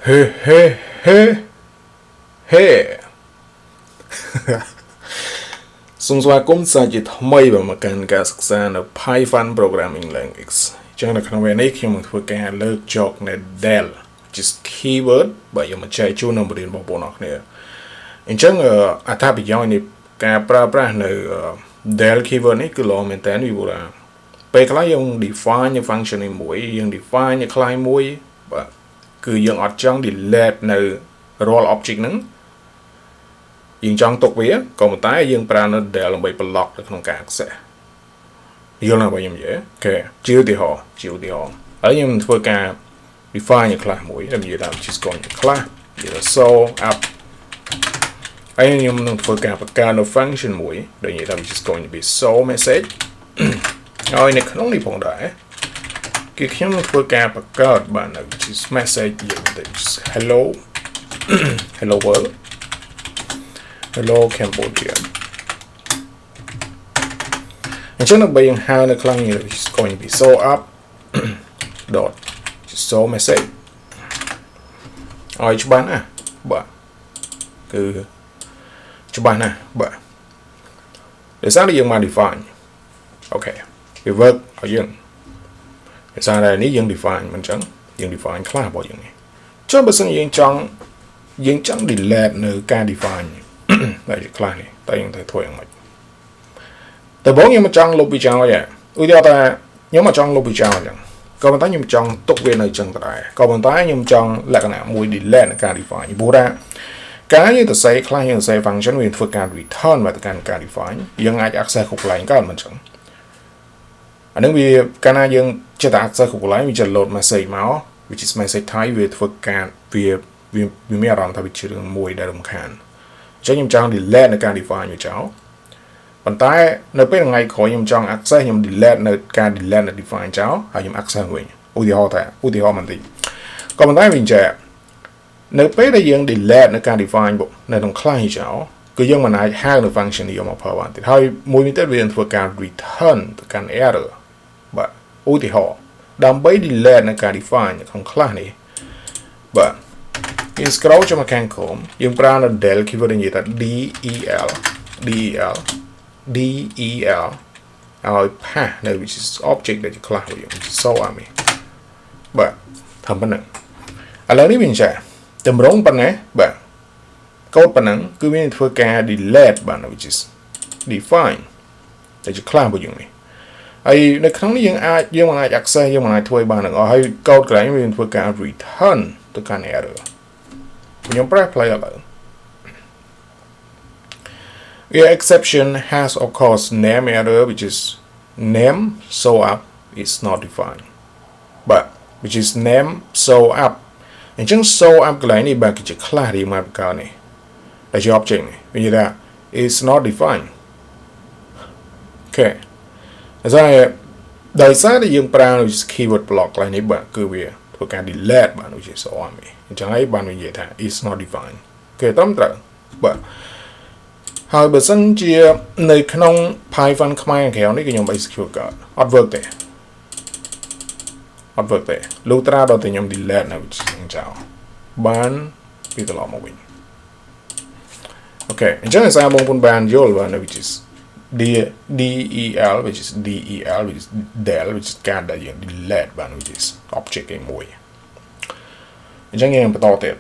Hey, hey, hey, hey. Xung xoa cũng sẽ chỉ thay bằng một cái sức sản ở Python programming language. Chẳng là khả năng này khi mìnhធ្វើការលើកយកនៅ del just keyword បើយើងមកចែកជូននៅបរិញ្ញាបត្របងប្អូនគ្នាអញ្ចឹងអត្ថប្រយោជន៍នៃការប្រើប្រាស់នៅ del keyword នេះគឺល្អមែនតើពីព្រោះពេលខ្លះយើង define នៅ function នេះមួយយើង define នៅ class មួយបាទគឺយើងអត់ចង់ delete នៅ raw object ហ្នឹងយើងចង់ទុកវាក៏ប៉ុន្តែយើងប្រើនៅ del ដើម្បី block នៅក្នុងការ access យល់ណាបងខ្ញុំនិយាយអូខេជាឧទាហរណ៍ហើយខ្ញុំធ្វើការ define នៅ class មួយដែលនិយាយថា just going to class និយាយថា so up ហើយខ្ញុំនឹងធ្វើការបង្កើតនៅ function មួយដែលនិយាយថា just going to be so message ហើយនៅក្នុងនេះផងដែរគឺខ្ញុំនឹងធ្វើការបង្កើតបាននៅ just message យើងទៅ hello hello world hello Cambodia អញ្ចឹងដើម្បីយើងហៅនៅក្នុងនេះ just going to be so up dot just so message ឲ្យច្បាស់ណាបាទគឺច្បាស់ណាបាទដោយសារតែយើងមក define អូខេវា work ឲ្យយើងដោយសារតែនេះយើង define មិនអញ្ចឹងយើង define ខ្លះរបស់យើងនេះចុះបើសិនយើងចង់ delete នៅការ define ដែលជាខ្លះនេះតែយើងត្រូវធ្វើយ៉ាងម៉េចតែបងខ្ញុំមិនចង់លុបវាចោលទេឧទាហរណ៍ថាខ្ញុំមិនចង់លុបវាចោលអញ្ចឹងក៏ប៉ុន្តែខ្ញុំចង់ទុកវានៅអញ្ចឹងដែរក៏ប៉ុន្តែខ្ញុំចង់លក្ខណៈមួយ delete នៅការ define ព្រោះថាការយើងទៅសេខ្លះយើងសេ function វាធ្វើការ return មកទៅការ define យើងអាច access គ្រប់កន្លែងក៏មិនអញ្ចឹងអានឹងវាកាលណាយើងចេះតែ access គ្រប់កន្លែងវាจะ load message មក which is message type វាធ្វើការវាមានអារម្មណ៍ថាវាជារឿងមួយដែលរំខានអញ្ចឹងខ្ញុំចង់ delete នៅការ define វាចោលប៉ុន្តែនៅពេលថ្ងៃក្រោយខ្ញុំចង់ access ខ្ញុំ delete នៅការ delete នៅ define ចោលហើយខ្ញុំ access វិញឧទាហរណ៍បន្តិចក៏ប៉ុន្តែវិញចេះនៅពេលដែលយើង delete នៅការ define នៅក្នុង class ចោលគឺយើងមិនអាចហៅនៅ function នេះយកមកប្រើបានទេហើយមួយវិញទៀតវានឹងធ្វើការ return ទៅកាន់ error បាទឧទាហរណ៍ដើម្បី delete នៅការ define នៅក្នុង class នេះបាទយើង scroll ចូលមកខាងក្រោមយើងប្រើនៅ del keyword និយាយថា delឲ្យ pass នៅ which is object ដែលជា class របស់យើង so អានេះបាទធ្វើប៉ុណ្ណឹងឥឡូវនេះវាចេះតម្រងប៉ុណ្ណេះបាទកូដប៉ុណ្ណឹងគឺវាធ្វើការ delete បាទ which is define ដែលជា class របស់យើងនេះហើយនៅក្នុងនេះយើងមិនអាច access យើងមិនអាចធ្វើបានទាំងអស់ហើយកូដកន្លែងវាធ្វើការ return ទៅកាន់ error ខ្ញុំ press play ឥឡូវThe exception has of course name error which is name show up is not defined but which is name show up អញ្ចឹង show up កន្លែងនេះបាទគឺជា class រៀងមកបង្កើតនេះដែលជា object នេះវានិយាយថា is not defined អូខេដោយសារតែយើងប្រើ keyword block កន្លែងនេះបាទគឺវាធ្វើការ delete បាទដូចជា show up នេះអញ្ចឹងហើយបាននិយាយថា is not defined អូខេត្រឹមត្រូវបាទហើយបើសិនជានៅក្នុង Python ខ្មែរក្រៅនេះគឺខ្ញុំ execute កើតអត់ work ទេលុះត្រាដល់តែខ្ញុំ delete នៅចោលបានវាត្រឡប់មកវិញអូខេអញ្ចឹងឲ្យសារបងប្អូនបានយល់បាទ which is del which is del which is ការដែលយើង delete បាន which is object ឯមួយអញ្ចឹងយើងបន្តទៀត